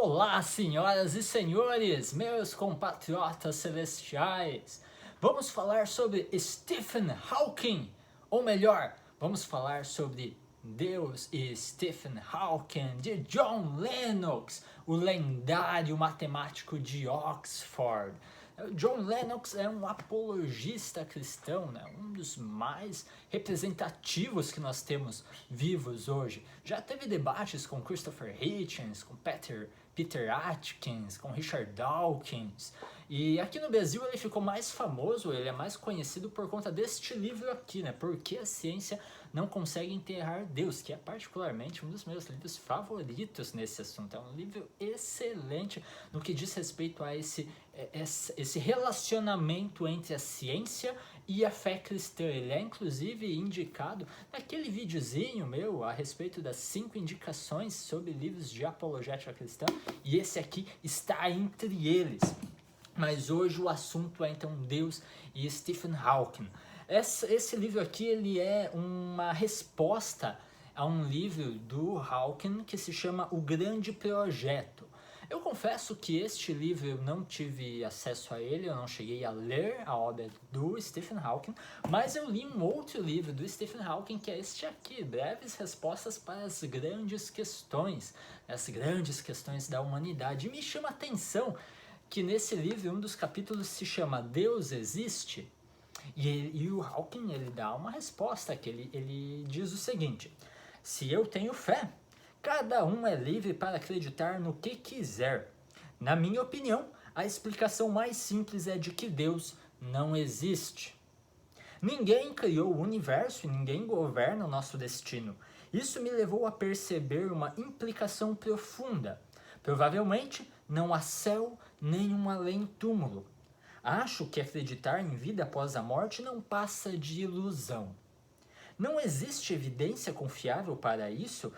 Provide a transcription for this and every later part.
Olá, senhoras e senhores, meus compatriotas celestiais. Vamos falar sobre Stephen Hawking, ou melhor, vamos falar sobre Deus e Stephen Hawking, de John Lennox, o lendário matemático de Oxford. John Lennox é um apologista cristão, né? Um dos mais representativos que nós temos vivos hoje. Já teve debates com Christopher Hitchens, com Peter Atkins, com Richard Dawkins. E aqui no Brasil ele ficou mais famoso, ele é mais conhecido por conta deste livro aqui, né? Porque a ciência não consegue enterrar Deus, que é particularmente um dos meus livros favoritos nesse assunto. É um livro excelente no que diz respeito a esse relacionamento entre a ciência e a fé cristã. Ele é inclusive indicado naquele videozinho meu a respeito das 5 indicações sobre livros de apologética cristã, e esse aqui está entre eles. Mas hoje o assunto é então Deus e Stephen Hawking. Esse livro aqui ele é uma resposta a um livro do Hawking que se chama O Grande Projeto. Eu confesso que este livro eu não tive acesso a ele, eu não cheguei a ler a obra do Stephen Hawking, mas eu li um outro livro do Stephen Hawking que é este aqui, Breves Respostas para as Grandes Questões, as grandes questões da humanidade. E me chama a atenção que nesse livro um dos capítulos se chama Deus Existe? E o Hawking ele dá uma resposta que ele diz o seguinte: se eu tenho fé, cada um é livre para acreditar no que quiser. Na minha opinião, a explicação mais simples é de que Deus não existe. Ninguém criou o universo e ninguém governa o nosso destino. Isso me levou a perceber uma implicação profunda. Provavelmente não há céu nem um além-túmulo. Acho que acreditar em vida após a morte não passa de ilusão. Não existe evidência confiável para isso,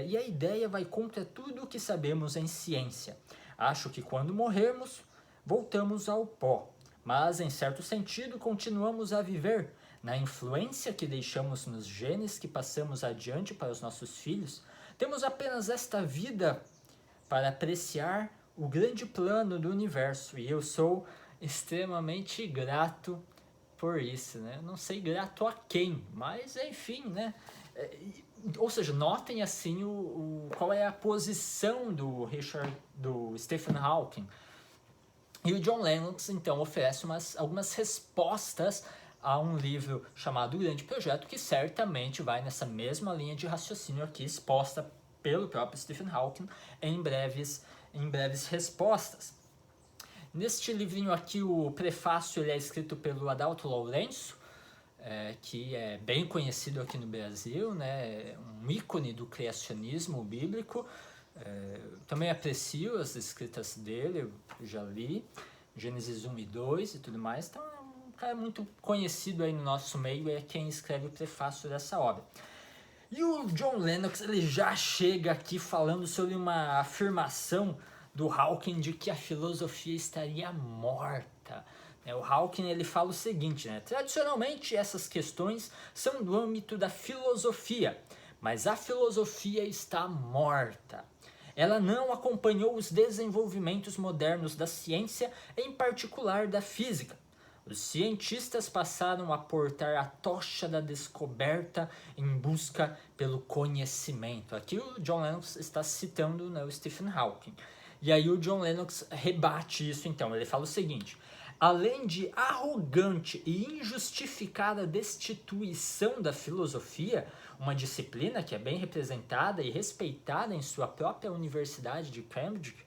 e a ideia vai contra tudo o que sabemos em ciência. Acho que quando morrermos, voltamos ao pó, mas em certo sentido continuamos a viver. Na influência que deixamos nos genes que passamos adiante para os nossos filhos, temos apenas esta vida para apreciar o grande plano do universo, e eu sou extremamente grato por isso, né? Não sei grato a quem, mas enfim, né? Ou seja, notem assim qual é a posição do Stephen Hawking. E o John Lennox então oferece algumas respostas a um livro chamado O Grande Projeto, que certamente vai nessa mesma linha de raciocínio aqui exposta pelo próprio Stephen Hawking em breves respostas. Neste livrinho aqui, o prefácio ele é escrito pelo Adalto Lourenço, que é bem conhecido aqui no Brasil, né? Um ícone do criacionismo bíblico. Também aprecio as escritas dele, eu já li, Gênesis 1 e 2 e tudo mais. Então é um cara muito conhecido aí no nosso meio, é quem escreve o prefácio dessa obra. E o John Lennox ele já chega aqui falando sobre uma afirmação do Hawking de que a filosofia estaria morta. O Hawking ele fala o seguinte, né? Tradicionalmente essas questões são do âmbito da filosofia, mas a filosofia está morta. Ela não acompanhou os desenvolvimentos modernos da ciência, em particular da física. Os cientistas passaram a portar a tocha da descoberta em busca pelo conhecimento. Aqui o John Lennox está citando, né, o Stephen Hawking. E aí o John Lennox rebate isso então, ele fala o seguinte: além de arrogante e injustificada destituição da filosofia, uma disciplina que é bem representada e respeitada em sua própria Universidade de Cambridge,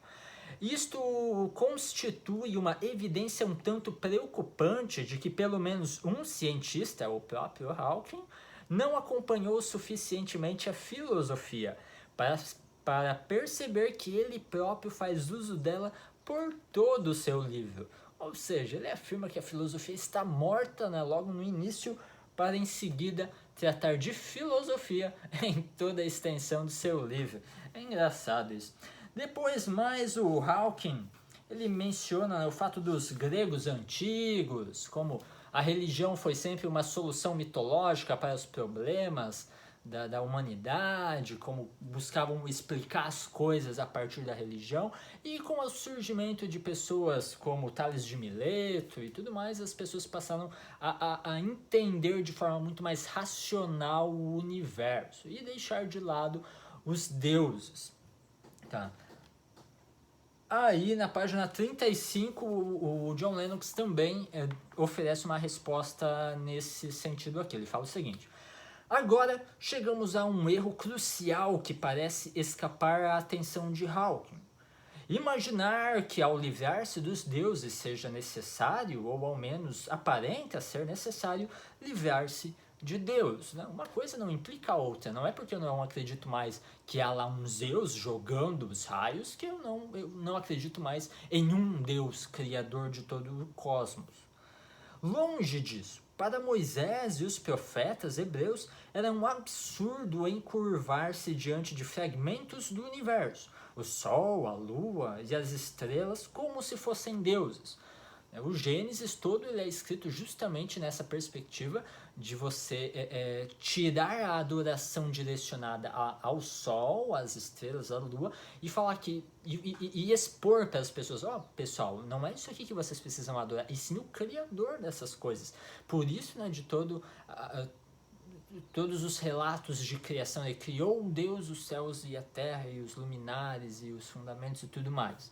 isto constitui uma evidência um tanto preocupante de que pelo menos um cientista, o próprio Hawking, não acompanhou suficientemente a filosofia para perceber que ele próprio faz uso dela por todo o seu livro. Ou seja, ele afirma que a filosofia está morta, né, logo no início, para em seguida tratar de filosofia em toda a extensão do seu livro. É engraçado isso. Depois mais o Hawking, ele menciona, né, o fato dos gregos antigos, como a religião foi sempre uma solução mitológica para os problemas da humanidade, como buscavam explicar as coisas a partir da religião, e com o surgimento de pessoas como Tales de Mileto e tudo mais, as pessoas passaram a entender de forma muito mais racional o universo e deixar de lado os deuses. Tá? Aí, na página 35, o John Lennox também oferece uma resposta nesse sentido aqui. Ele fala o seguinte: agora chegamos a um erro crucial que parece escapar à atenção de Hawking. Imaginar que ao livrar-se dos deuses seja necessário, ou ao menos aparenta ser necessário, livrar-se de Deus. Né? Uma coisa não implica a outra. Não é porque eu não acredito mais que há lá um Zeus jogando os raios que eu não acredito mais em um Deus criador de todo o cosmos. Longe disso. Para Moisés e os profetas hebreus, era um absurdo encurvar-se diante de fragmentos do universo, o Sol, a Lua e as estrelas, como se fossem deuses. O Gênesis todo ele é escrito justamente nessa perspectiva de você tirar a adoração direcionada ao Sol, às estrelas, à Lua, e falar que e expor para as pessoas: pessoal, não é isso aqui que vocês precisam adorar, e sim o Criador dessas coisas. Por isso, né, de todos os relatos de criação, ele criou um Deus, os céus e a terra, e os luminares, e os fundamentos e tudo mais.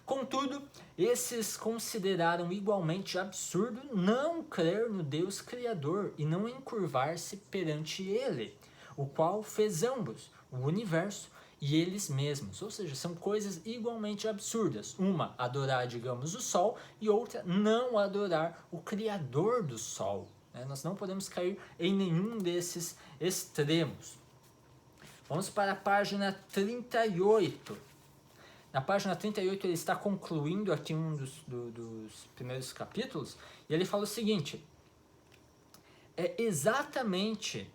Contudo, esses consideraram igualmente absurdo não crer no Deus Criador e não encurvar-se perante Ele, o qual fez ambos, o universo e eles mesmos. Ou seja, são coisas igualmente absurdas. Uma, adorar, digamos, o Sol, e outra, não adorar o Criador do Sol. Nós não podemos cair em nenhum desses extremos. Vamos para a página 38. Na página 38 ele está concluindo aqui um dos primeiros capítulos, e ele fala o seguinte: exatamente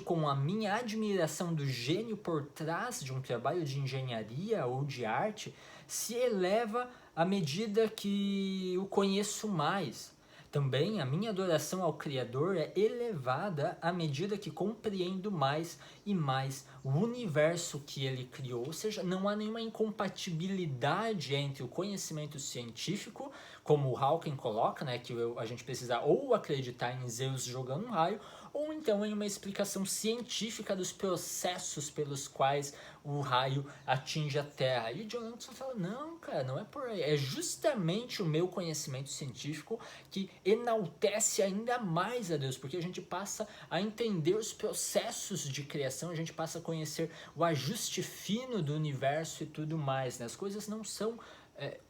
com a minha admiração do gênio por trás de um trabalho de engenharia ou de arte se eleva à medida que o conheço mais. Também a minha adoração ao Criador é elevada à medida que compreendo mais e mais o universo que ele criou. Ou seja, não há nenhuma incompatibilidade entre o conhecimento científico, como o Hawking coloca, né, que a gente precisa ou acreditar em Zeus jogando um raio, ou então em uma explicação científica dos processos pelos quais o raio atinge a Terra. E o John Lennox fala: não, cara, não é por aí. É justamente o meu conhecimento científico que enaltece ainda mais a Deus, porque a gente passa a entender os processos de criação, a gente passa a conhecer o ajuste fino do universo e tudo mais. Né? As coisas não são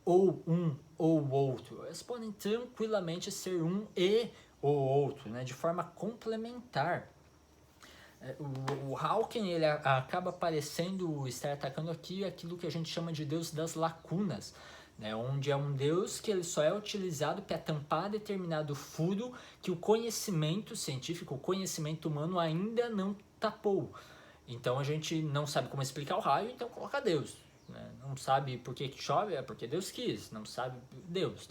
ou um ou outro. Elas podem tranquilamente ser um e ou outro, né, de forma complementar. O Hawking ele acaba parecendo estar atacando aqui aquilo que a gente chama de Deus das lacunas, né, onde é um Deus que ele só é utilizado para tampar determinado furo que o conhecimento científico, o conhecimento humano ainda não tapou. Então a gente não sabe como explicar o raio, então coloca Deus. Não sabe por que chove, é porque Deus quis. Não sabe, Deus.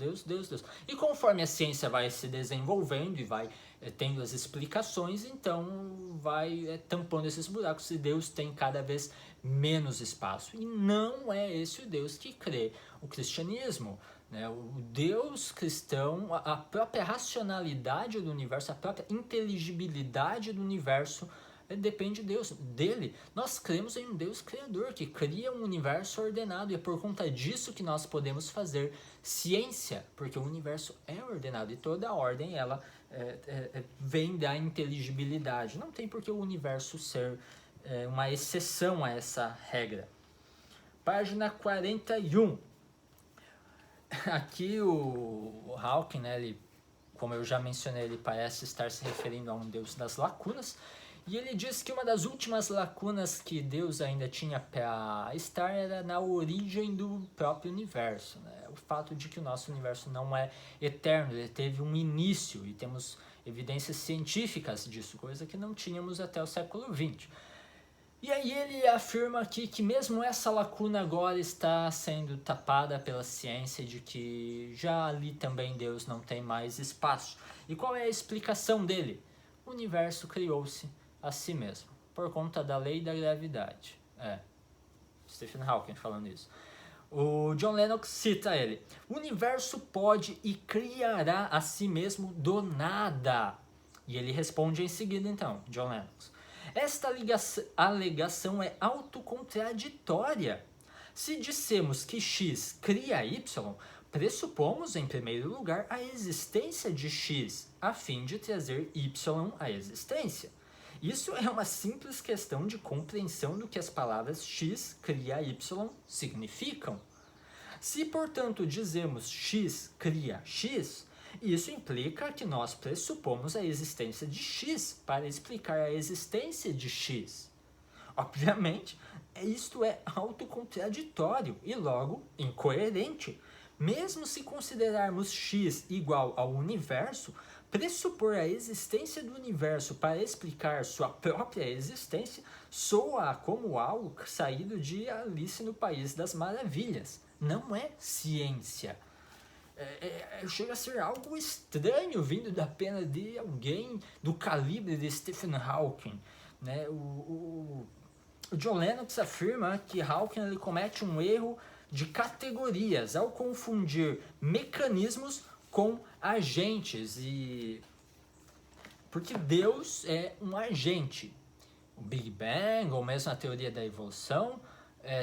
E conforme a ciência vai se desenvolvendo e vai tendo as explicações, então vai tampando esses buracos e Deus tem cada vez menos espaço. E não é esse o Deus que crê o cristianismo. Né? O Deus cristão, a própria racionalidade do universo, a própria inteligibilidade do universo depende dele. Nós cremos em um Deus criador que cria um universo ordenado, e é por conta disso que nós podemos fazer ciência, porque o universo é ordenado e toda a ordem ela vem da inteligibilidade. Não tem por que o universo ser uma exceção a essa regra. Página 41. Aqui o Hawking, né, ele, como eu já mencionei, ele parece estar se referindo a um Deus das lacunas. E ele diz que uma das últimas lacunas que Deus ainda tinha para estar era na origem do próprio universo. Né? O fato de que o nosso universo não é eterno, ele teve um início e temos evidências científicas disso, coisa que não tínhamos até o século XX. E aí ele afirma aqui que mesmo essa lacuna agora está sendo tapada pela ciência, de que já ali também Deus não tem mais espaço. E qual é a explicação dele? O universo criou-se a si mesmo, por conta da lei da gravidade. Stephen Hawking falando isso. O John Lennox cita ele: o universo pode e criará a si mesmo do nada. E ele responde em seguida, então, John Lennox: esta alegação é autocontraditória. Se dissemos que x cria y, pressupomos, em primeiro lugar, a existência de x, a fim de trazer y à existência. Isso é uma simples questão de compreensão do que as palavras x cria y significam. Se, portanto, dizemos x cria x, isso implica que nós pressupomos a existência de x para explicar a existência de x. Obviamente, isto é autocontraditório e, logo, incoerente. Mesmo se considerarmos x igual ao universo, pressupor a existência do universo para explicar sua própria existência soa como algo saído de Alice no País das Maravilhas. Não é ciência. Chega a ser algo estranho vindo da pena de alguém do calibre de Stephen Hawking. Né? O John Lennox afirma que Hawking ele comete um erro de categorias ao confundir mecanismos com agentes, porque Deus é um agente. O Big Bang, ou mesmo a teoria da evolução,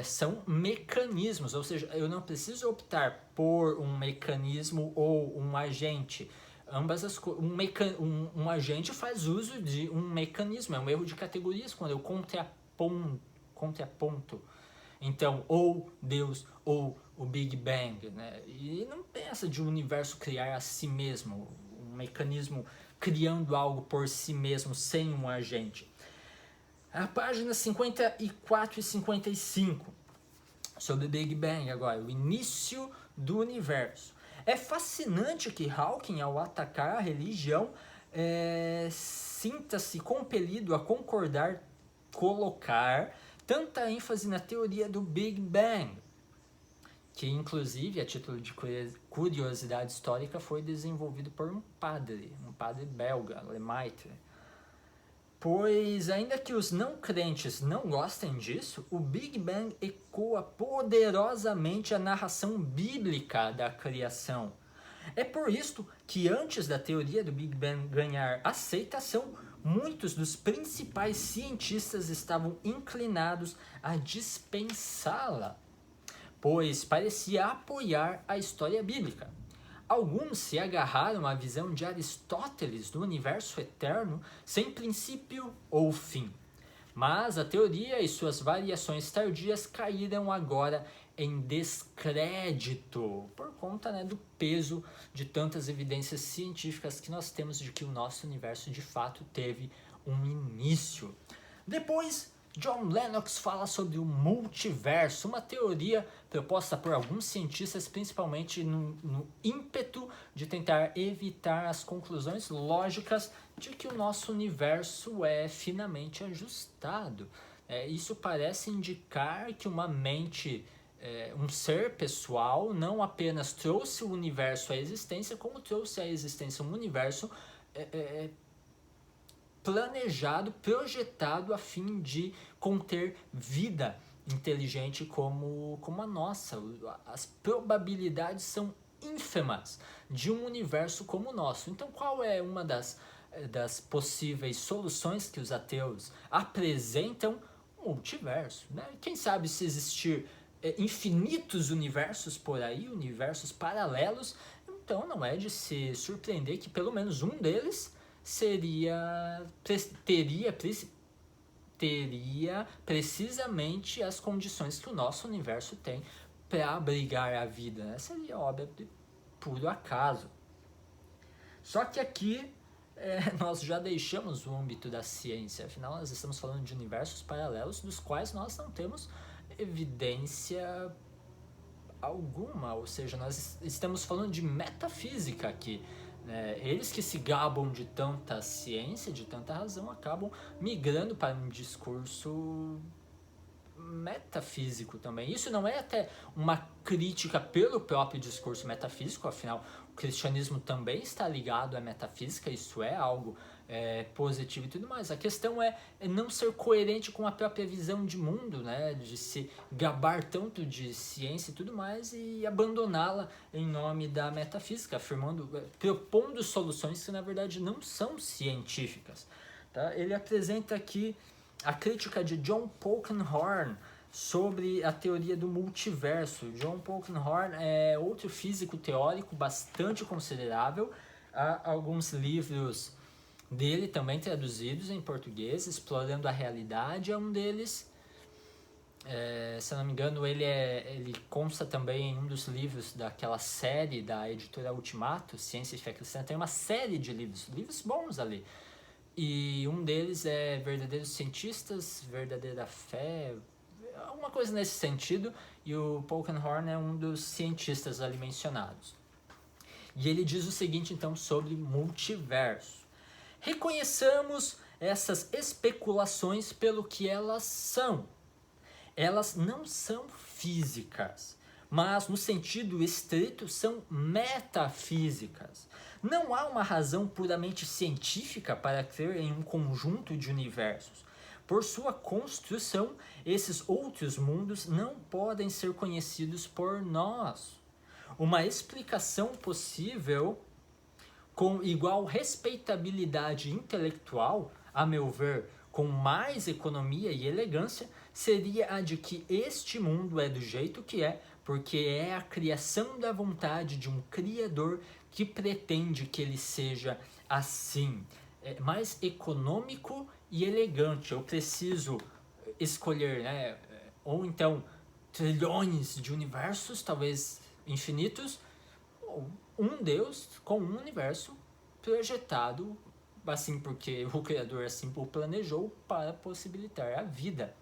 são mecanismos, ou seja, eu não preciso optar por um mecanismo ou um agente. Ambas as um agente faz uso de um mecanismo, é um erro de categorias quando eu contraponto. Então, ou Deus ou o Big Bang, né? E não tem essa de o universo criar a si mesmo, um mecanismo criando algo por si mesmo sem um agente. A página 54 e 55, sobre o Big Bang agora, o início do universo. É fascinante que Hawking, ao atacar a religião, sinta-se compelido a colocar tanta ênfase na teoria do Big Bang, que inclusive, a título de curiosidade histórica, foi desenvolvido por um padre belga, Lemaitre. Pois, ainda que os não crentes não gostem disso, o Big Bang ecoa poderosamente a narração bíblica da criação. É por isto que, antes da teoria do Big Bang ganhar aceitação, muitos dos principais cientistas estavam inclinados a dispensá-la, pois parecia apoiar a história bíblica. Alguns se agarraram à visão de Aristóteles do universo eterno sem princípio ou fim. Mas a teoria e suas variações tardias caíram agora em descrédito por conta, né, do peso de tantas evidências científicas que nós temos de que o nosso universo de fato teve um início. Depois, John Lennox fala sobre o multiverso, uma teoria proposta por alguns cientistas, principalmente no ímpeto de tentar evitar as conclusões lógicas de que o nosso universo é finamente ajustado. Isso parece indicar que uma mente, um ser pessoal, não apenas trouxe o universo à existência, como trouxe à existência um universo planejado, projetado a fim de conter vida inteligente como a nossa. As probabilidades são ínfimas de um universo como o nosso. Então, qual é uma das possíveis soluções que os ateus apresentam? O multiverso, né? Quem sabe se existir infinitos universos por aí, universos paralelos, então não é de se surpreender que pelo menos um deles teria precisamente as condições que o nosso universo tem para abrigar a vida, né? Seria obra de puro acaso. Só que aqui nós já deixamos o âmbito da ciência, afinal nós estamos falando de universos paralelos dos quais nós não temos evidência alguma, ou seja, nós estamos falando de metafísica aqui. Eles que se gabam de tanta ciência, de tanta razão, acabam migrando para um discurso metafísico também. Isso não é até uma crítica pelo próprio discurso metafísico, afinal, o cristianismo também está ligado à metafísica, isso é algo positivo e tudo mais. A questão é não ser coerente com a própria visão de mundo, né? De se gabar tanto de ciência e tudo mais e abandoná-la em nome da metafísica, propondo soluções que na verdade não são científicas. Tá? Ele apresenta aqui a crítica de John Polkinghorne sobre a teoria do multiverso. John Polkinghorne é outro físico teórico bastante considerável. Há alguns livros dele também traduzidos em português, explorando a realidade. É um deles, se eu não me engano, ele consta também em um dos livros daquela série da editora Ultimato, Ciência e Fé Cristã. Tem uma série de livros bons ali. E um deles é Verdadeiros Cientistas, Verdadeira Fé, alguma coisa nesse sentido, e o Polkinghorne é um dos cientistas ali mencionados. E ele diz o seguinte, então, sobre multiverso. Reconheçamos essas especulações pelo que elas são. Elas não são físicas, mas no sentido estrito são metafísicas. Não há uma razão puramente científica para crer em um conjunto de universos. Por sua construção, esses outros mundos não podem ser conhecidos por nós. Uma explicação possível com igual respeitabilidade intelectual, a meu ver, com mais economia e elegância, seria a de que este mundo é do jeito que é, porque é a criação da vontade de um Criador que pretende que ele seja assim. É mais econômico e elegante. Eu preciso escolher, né? Ou então trilhões de universos, talvez infinitos, ou um Deus com um universo projetado assim porque o Criador assim o planejou para possibilitar a vida.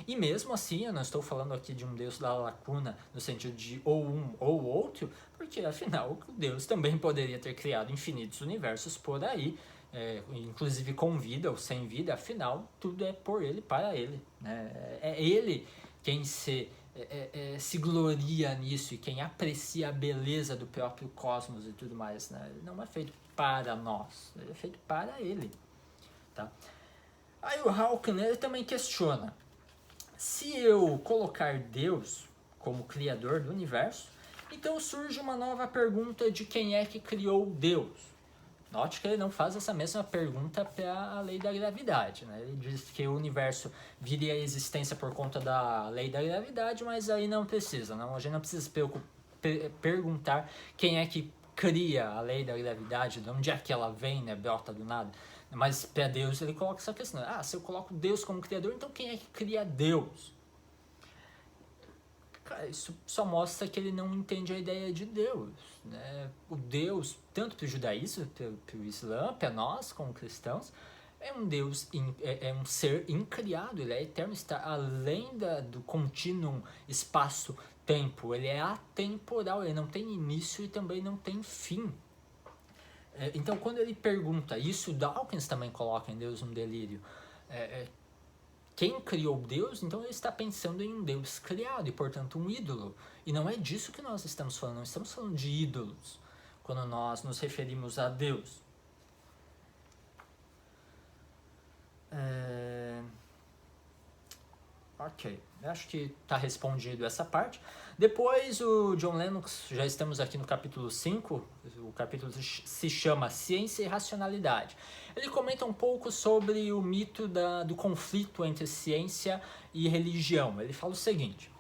E mesmo assim, eu não estou falando aqui de um Deus da lacuna, no sentido de ou um ou outro, porque afinal Deus também poderia ter criado infinitos universos por aí, inclusive com vida ou sem vida, afinal tudo é por ele, para ele. Né? É ele quem se gloria nisso e quem aprecia a beleza do próprio cosmos e tudo mais. Né? Ele não é feito para nós, ele é feito para ele. Tá? Aí o Hawking ele também questiona, se eu colocar Deus como criador do universo, então surge uma nova pergunta de quem é que criou Deus. Note que ele não faz essa mesma pergunta para a lei da gravidade. Né? Ele diz que o universo viria à existência por conta da lei da gravidade, mas aí não precisa. Não? A gente não precisa perguntar quem é que cria a lei da gravidade, de onde é que ela vem, né? Brota do nada. Mas para Deus ele coloca essa questão. Se eu coloco Deus como criador, então quem é que cria Deus? Cara, isso só mostra que ele não entende a ideia de Deus. Né? O Deus, tanto para o judaísmo, para o Islã, para nós como cristãos, é um Deus, é um ser incriado, ele é eterno, está além do contínuo espaço-tempo, ele é atemporal, ele não tem início e também não tem fim. Então, quando ele pergunta, isso Dawkins também coloca em Deus um delírio, quem criou Deus, então ele está pensando em um Deus criado e, portanto, um ídolo. E não é disso que nós estamos falando, não estamos falando de ídolos, quando nós nos referimos a Deus. Ok, acho que está respondido essa parte. Depois o John Lennox, já estamos aqui no capítulo 5, o capítulo se chama Ciência e Racionalidade. Ele comenta um pouco sobre o mito do conflito entre ciência e religião. Ele fala o seguinte,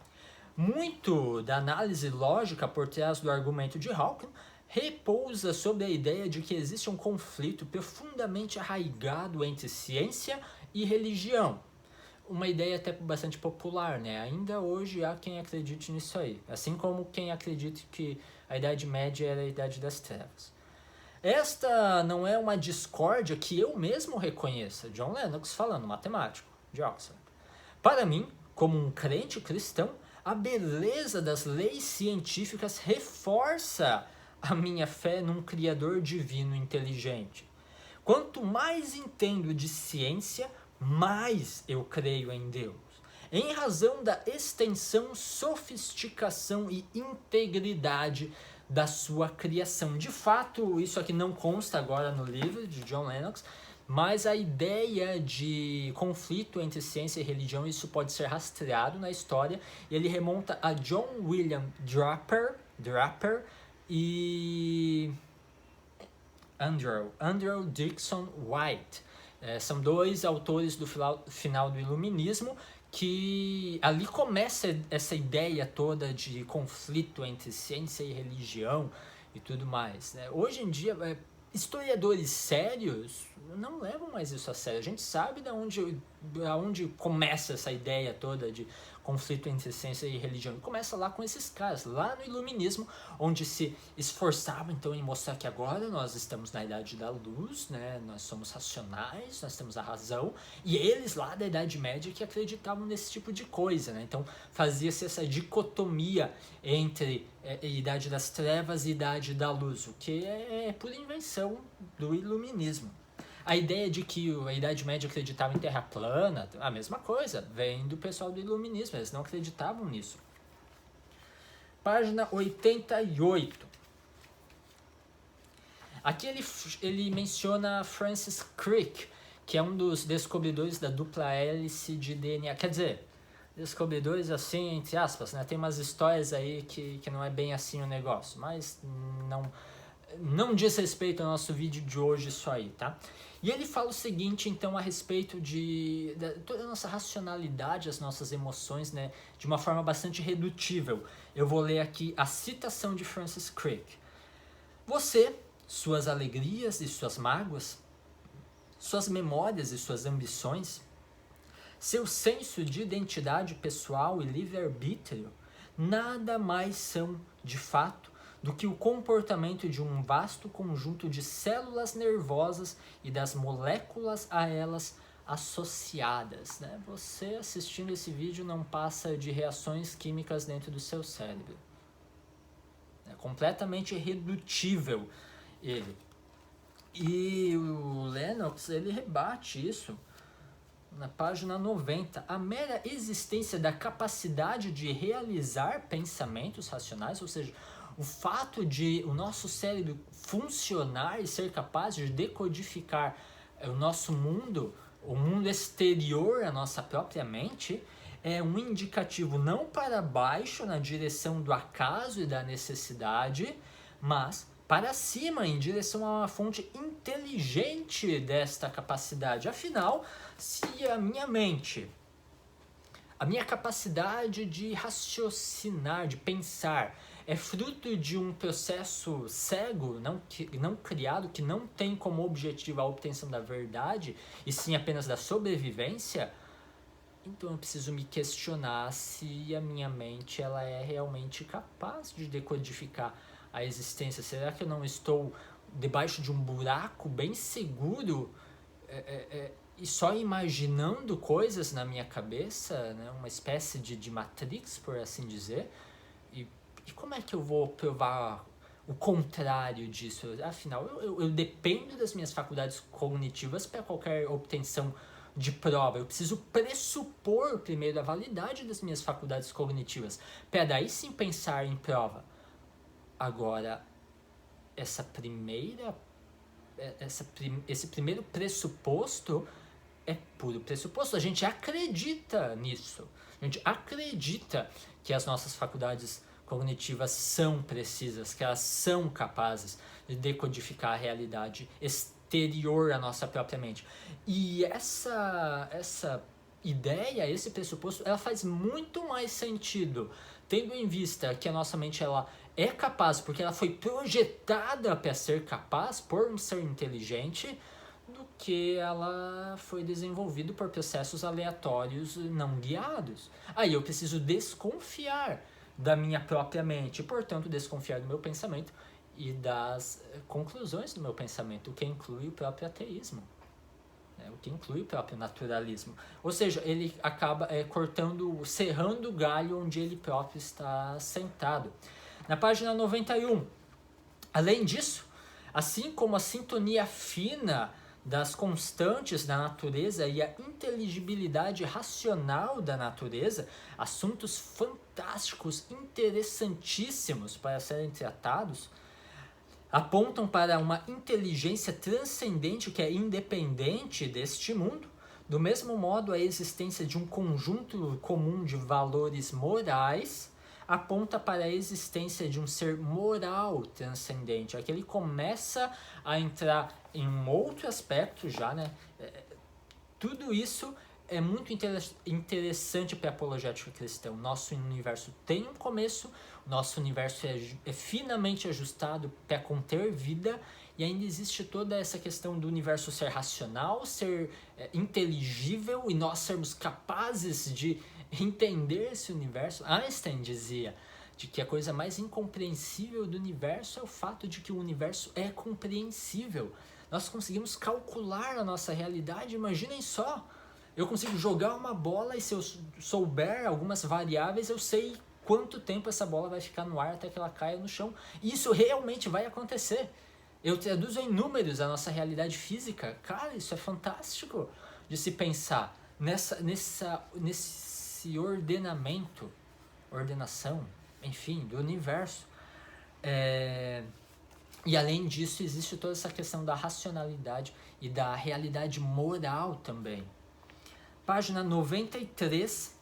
muito da análise lógica por trás do argumento de Hawking repousa sobre a ideia de que existe um conflito profundamente arraigado entre ciência e religião. Uma ideia até bastante popular, né? Ainda hoje há quem acredite nisso aí. Assim como quem acredita que a Idade Média era a Idade das Trevas. Esta não é uma discórdia que eu mesmo reconheça. John Lennox falando, matemático, de Oxford. Para mim, como um crente cristão, a beleza das leis científicas reforça a minha fé num Criador divino inteligente. Quanto mais entendo de ciência, mais eu creio em Deus. em razão da extensão, sofisticação e integridade da sua criação. De fato, isso aqui não consta agora no livro de John Lennox, mas a ideia de conflito entre ciência e religião, isso pode ser rastreado na história, e ele remonta a John William Draper e Andrew Dickson White. São dois autores do final do Iluminismo, que ali começa essa ideia toda de conflito entre ciência e religião e tudo mais, né? Hoje em dia, historiadores sérios não levam mais isso a sério. A gente sabe de onde começa essa ideia toda de conflito entre ciência e religião. E começa lá com esses caras, lá no Iluminismo, onde se esforçavam então em mostrar que agora nós estamos na Idade da Luz, né? Nós somos racionais, nós temos a razão, e eles lá da Idade Média que acreditavam nesse tipo de coisa, né? Então fazia-se essa dicotomia entre Idade das Trevas e Idade da Luz, o que é pura invenção do Iluminismo. A ideia de que a Idade Média acreditava em terra plana, a mesma coisa, vem do pessoal do Iluminismo, eles não acreditavam nisso. Página 88. Aqui ele menciona Francis Crick, que é um dos descobridores da dupla hélice de DNA. Quer dizer, descobridores assim, entre aspas, né? Tem umas histórias aí que não é bem assim o negócio, mas não diz respeito ao nosso vídeo de hoje isso aí, tá? E ele fala o seguinte, então, a respeito de toda a nossa racionalidade, as nossas emoções, né, de uma forma bastante redutível. Eu vou ler aqui a citação de Francis Crick. Você, suas alegrias e suas mágoas, suas memórias e suas ambições, seu senso de identidade pessoal e livre-arbítrio, nada mais são, de fato, do que o comportamento de um vasto conjunto de células nervosas e das moléculas a elas associadas, né? Você assistindo esse vídeo não passa de reações químicas dentro do seu cérebro. É completamente irredutível ele. E o Lennox, ele rebate isso na página 90. A mera existência da capacidade de realizar pensamentos racionais, ou seja, o fato de o nosso cérebro funcionar e ser capaz de decodificar o nosso mundo, o mundo exterior à nossa própria mente, é um indicativo não para baixo na direção do acaso e da necessidade, mas para cima em direção a uma fonte inteligente desta capacidade. Afinal, se a minha mente, a minha capacidade de raciocinar, de pensar, é fruto de um processo cego, não criado, que não tem como objetivo a obtenção da verdade, e sim apenas da sobrevivência, então eu preciso me questionar se a minha mente ela é realmente capaz de decodificar a existência. Será que eu não estou debaixo de um buraco bem seguro e só imaginando coisas na minha cabeça, né? Uma espécie de Matrix, por assim dizer? E como é que eu vou provar o contrário disso? Afinal, eu dependo das minhas faculdades cognitivas para qualquer obtenção de prova. Eu preciso pressupor primeiro a validade das minhas faculdades cognitivas, para daí sim pensar em prova. Agora, esse primeiro pressuposto é puro pressuposto. A gente acredita nisso. A gente acredita que as nossas faculdades cognitivas são precisas, que elas são capazes de decodificar a realidade exterior à nossa própria mente. E essa ideia, esse pressuposto, ela faz muito mais sentido, tendo em vista que a nossa mente ela é capaz, porque ela foi projetada para ser capaz por um ser inteligente, do que ela foi desenvolvida por processos aleatórios não guiados. Aí eu preciso desconfiar da minha própria mente, e, portanto, desconfiar do meu pensamento e das conclusões do meu pensamento, o que inclui o próprio ateísmo, né? O que inclui o próprio naturalismo. Ou seja, ele acaba serrando o galho onde ele próprio está sentado. Na página 91, além disso, assim como a sintonia fina das constantes da natureza e a inteligibilidade racional da natureza, assuntos fantásticos, interessantíssimos para serem tratados, apontam para uma inteligência transcendente que é independente deste mundo. Do mesmo modo, a existência de um conjunto comum de valores morais aponta para a existência de um ser moral transcendente. Aqui ele começa a entrar em um outro aspecto já, né? Tudo isso é muito interessante para a apologética cristã. O nosso universo tem um começo, o nosso universo é finamente ajustado para conter vida, e ainda existe toda essa questão do universo ser racional, ser inteligível, e nós sermos capazes de entender esse universo. Einstein dizia de que a coisa mais incompreensível do universo é o fato de que o universo é compreensível. Nós conseguimos calcular a nossa realidade, imaginem só. Eu consigo jogar uma bola e se eu souber algumas variáveis, eu sei quanto tempo essa bola vai ficar no ar até que ela caia no chão. E isso realmente vai acontecer. Eu traduzo em números a nossa realidade física. Cara, isso é fantástico de se pensar nesse ordenação, enfim, do universo. E além disso, existe toda essa questão da racionalidade e da realidade moral também. Página 93,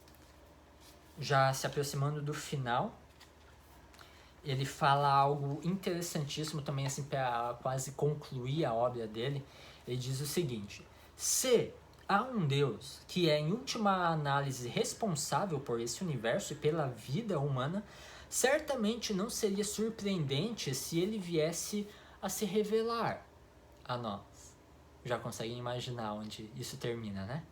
já se aproximando do final, ele fala algo interessantíssimo também, assim, para quase concluir a obra dele. Ele diz o seguinte: se há um Deus que é, em última análise, responsável por esse universo e pela vida humana, certamente não seria surpreendente se ele viesse a se revelar a nós. Já conseguem imaginar onde isso termina, né?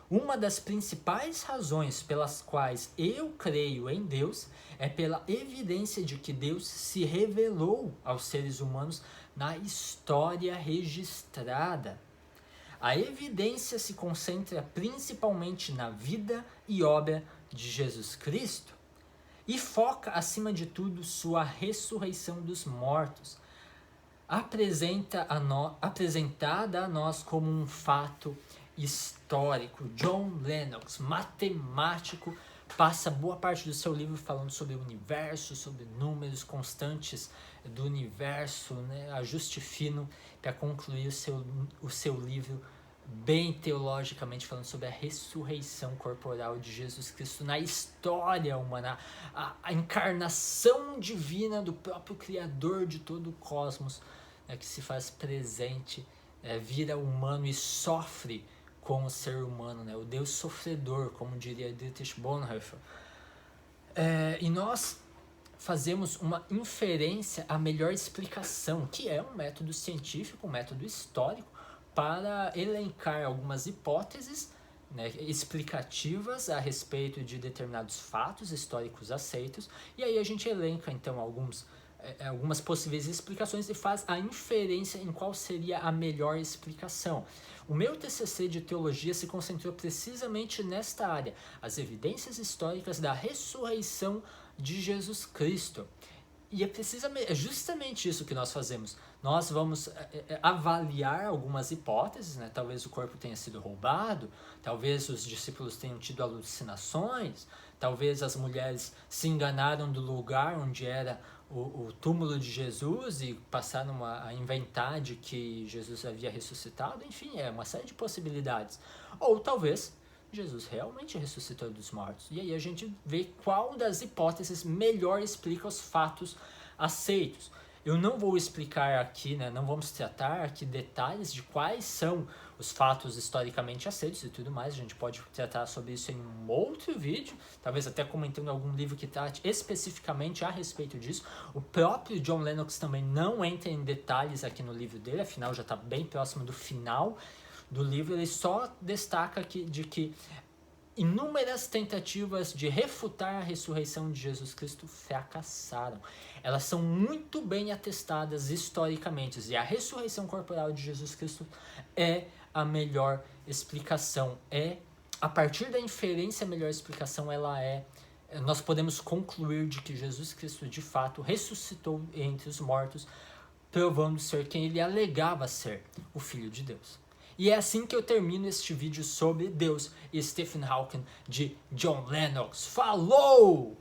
Uma das principais razões pelas quais eu creio em Deus é pela evidência de que Deus se revelou aos seres humanos na história registrada. A evidência se concentra principalmente na vida e obra de Jesus Cristo e foca, acima de tudo, sua ressurreição dos mortos, apresentada a nós como um fato histórico. John Lennox, matemático, passa boa parte do seu livro falando sobre o universo, sobre números constantes do universo, né? Ajuste fino, para concluir o seu livro bem teologicamente falando sobre a ressurreição corporal de Jesus Cristo na história humana, a encarnação divina do próprio Criador de todo o cosmos, né, que se faz presente, vira humano e sofre com o ser humano, né? O Deus sofredor, como diria Dietrich Bonhoeffer. E nós fazemos uma inferência à melhor explicação, que é um método científico, um método histórico, para elencar algumas hipóteses, né, explicativas a respeito de determinados fatos históricos aceitos, e aí a gente elenca então algumas possíveis explicações e faz a inferência em qual seria a melhor explicação. O meu TCC de teologia se concentrou precisamente nesta área, as evidências históricas da ressurreição de Jesus Cristo. E é justamente isso que nós fazemos. Nós vamos avaliar algumas hipóteses, né? Talvez o corpo tenha sido roubado, talvez os discípulos tenham tido alucinações, talvez as mulheres se enganaram do lugar onde era o túmulo de Jesus e passaram a inventar de que Jesus havia ressuscitado. Enfim, é uma série de possibilidades. Ou talvez Jesus realmente ressuscitou dos mortos. E aí a gente vê qual das hipóteses melhor explica os fatos aceitos. Eu não vou explicar aqui, né, não vamos tratar aqui detalhes de quais são os fatos historicamente aceitos e tudo mais. A gente pode tratar sobre isso em um outro vídeo, talvez até comentando algum livro que trate especificamente a respeito disso. O próprio John Lennox também não entra em detalhes aqui no livro dele, afinal já está bem próximo do final do livro. Ele só destaca de que inúmeras tentativas de refutar a ressurreição de Jesus Cristo fracassaram. Elas são muito bem atestadas historicamente, e a ressurreição corporal de Jesus Cristo é a melhor explicação. A partir da inferência, a melhor explicação nós podemos concluir de que Jesus Cristo de fato ressuscitou entre os mortos provando ser quem ele alegava ser, o Filho de Deus. E é assim que eu termino este vídeo sobre Deus e Stephen Hawking de John Lennox. Falou!